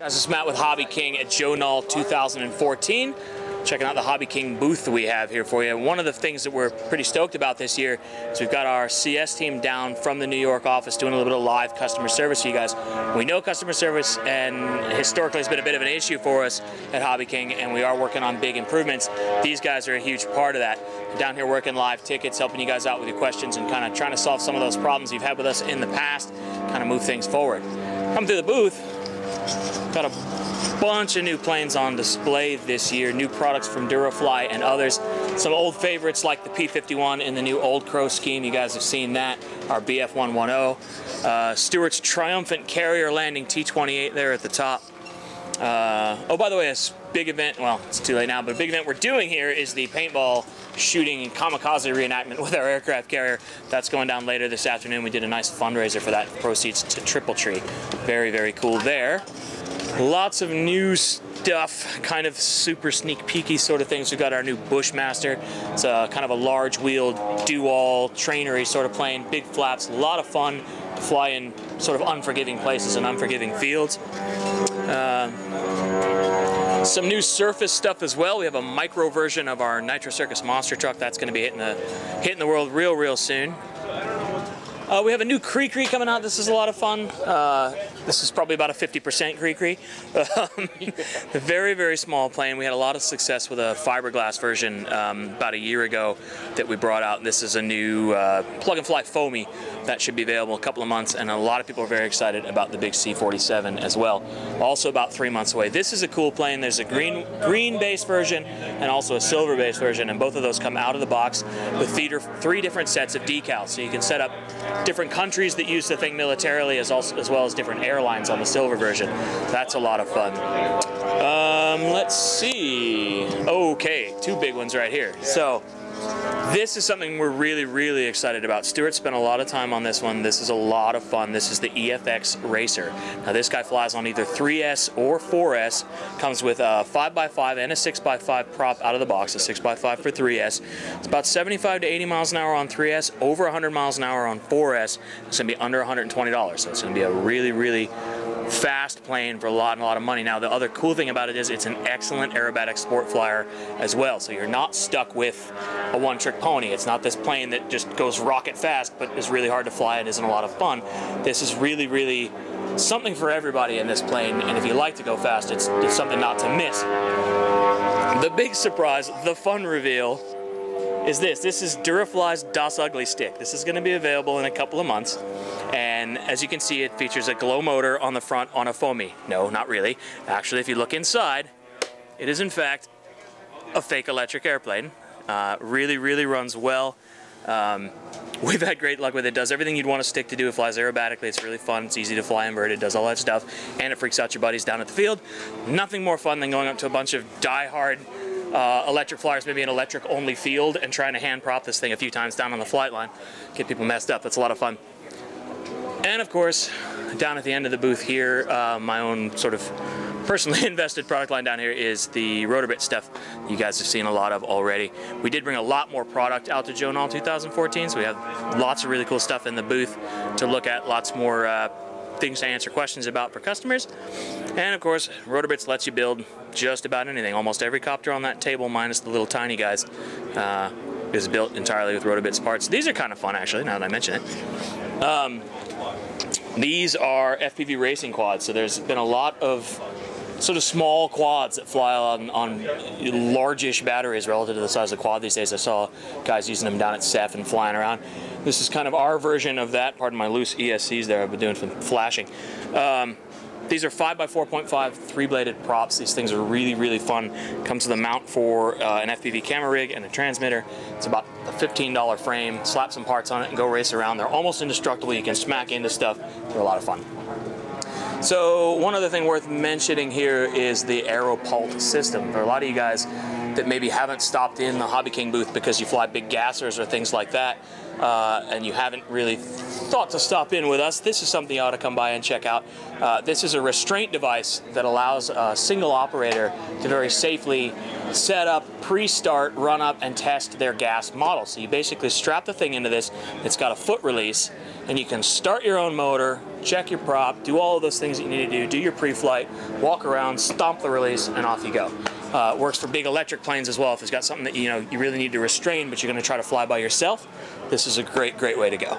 This is Matt with HobbyKing at Joe Nall 2014. Checking out the HobbyKing booth that we have here for you. One of the things that we're pretty stoked about this year is we've got our CS team down from the New York office doing a little bit of live customer service for you guys. We know customer service and historically has been a bit of an issue for us at HobbyKing, and we are working on big improvements. These guys are a huge part of that. We're down here working live tickets, helping you guys out with your questions and kind of trying to solve some of those problems you've had with us in the past, kind of move things forward. Come through the booth, got a bunch of new planes on display this year, new products from Dura and others. Some old favorites like the P-51 in the new Old Crow scheme. You guys have seen that. Our BF-110. Stewart's triumphant carrier landing T-28 there at the top. Oh, by the way, a big event, well, it's too late now, but a big event we're doing here is the paintball shooting and kamikaze reenactment with our aircraft carrier. That's going down later this afternoon. We did a nice fundraiser for that. Proceeds to Triple Tree. Very, very cool there. Lots of new stuff, kind of super sneak peeky sort of things. We've got our new Bushmaster. It's kind of a large wheeled do-all trainery sort of plane, big flaps, a lot of fun to fly in sort of unforgiving places and unforgiving fields. Some new surface stuff as well. We have a micro version of our Nitro Circus monster truck that's going to be hitting the world real soon. We have a new Cree coming out. This is a lot of fun. This is probably about a 50% Cree. A very, very small plane. We had a lot of success with a fiberglass version about a year ago that we brought out. This is a new plug-and-fly foamy that should be available in a couple of months, and a lot of people are very excited about the big C-47 as well. Also about 3 months away. This is a cool plane. There's a green-based version and also a silver-based version, and both of those come out of the box with three different sets of decals, so you can set up different countries that use the thing militarily as well as different airlines on the silver version. That's a lot of fun. Let's see. Okay, two big ones right here. So this is something we're really excited about. Stuart spent a lot of time on this one. This is a lot of fun. This is the EFX Racer. Now this guy flies on either 3S or 4S. Comes with a 5x5 and a 6x5 prop out of the box, a 6x5 for 3S. It's about 75 to 80 miles an hour on 3S, over 100 miles an hour on 4S. It's going to be under $120, so it's going to be a really fast plane for a lot of money. Now the other cool thing about it is it's an excellent aerobatic sport flyer as well, so you're not stuck with a one-trick pony. It's not this plane that just goes rocket fast but is really hard to fly and isn't a lot of fun. This is really something for everybody in this plane, and if you like to go fast, it's something not to miss. The big surprise, the fun reveal, is this. This is Durafly's Das Ugly stick. This is going to be available in a couple of months, and as you can see, it features a glow motor on the front on a foamy. No, not really. Actually, if you look inside, it is in fact a fake electric airplane. Really runs well. We've had great luck with it. It does everything you'd want a stick to do. It flies aerobatically. It's really fun. It's easy to fly inverted. It does all that stuff, and it freaks out your buddies down at the field. Nothing more fun than going up to a bunch of die-hard electric flyers, maybe an electric-only field, and trying to hand prop this thing a few times down on the flight line. Get people messed up. That's a lot of fun. And of course, down at the end of the booth here, my own sort of personally invested product line down here is the Rotorbit stuff you guys have seen a lot of already. We did bring a lot more product out to Joe Nall 2014, so we have lots of really cool stuff in the booth to look at, lots more things to answer questions about for customers. And of course, Rotorbits lets you build just about anything. Almost every copter on that table, minus the little tiny guys, is built entirely with Rotorbits parts. These are kind of fun, actually, now that I mention it. These are FPV racing quads, so there's been a lot of sort of small quads that fly on large-ish batteries relative to the size of the quad these days. I saw guys using them down at CEF and flying around. This is kind of our version of that. Pardon my loose ESCs there. I've been doing some flashing. These are 5x4.5 three-bladed props. These things are really fun. Comes with a mount for an FPV camera rig and a transmitter. It's about a $15 frame. Slap some parts on it and go race around. They're almost indestructible. You can smack into stuff. They're a lot of fun. So one other thing worth mentioning here is the AeroPult system. For a lot of you guys, that maybe haven't stopped in the HobbyKing booth because you fly big gassers or things like that, and you haven't really thought to stop in with us, this is something you ought to come by and check out. This is a restraint device that allows a single operator to very safely set up, pre-start, run up, and test their gas model. So you basically strap the thing into this, it's got a foot release, and you can start your own motor, check your prop, do all of those things that you need to do your pre-flight, walk around, stomp the release, and off you go. Works for big electric planes as well. If there's got something that you really need to restrain, but you're going to try to fly by yourself, this is a great way to go.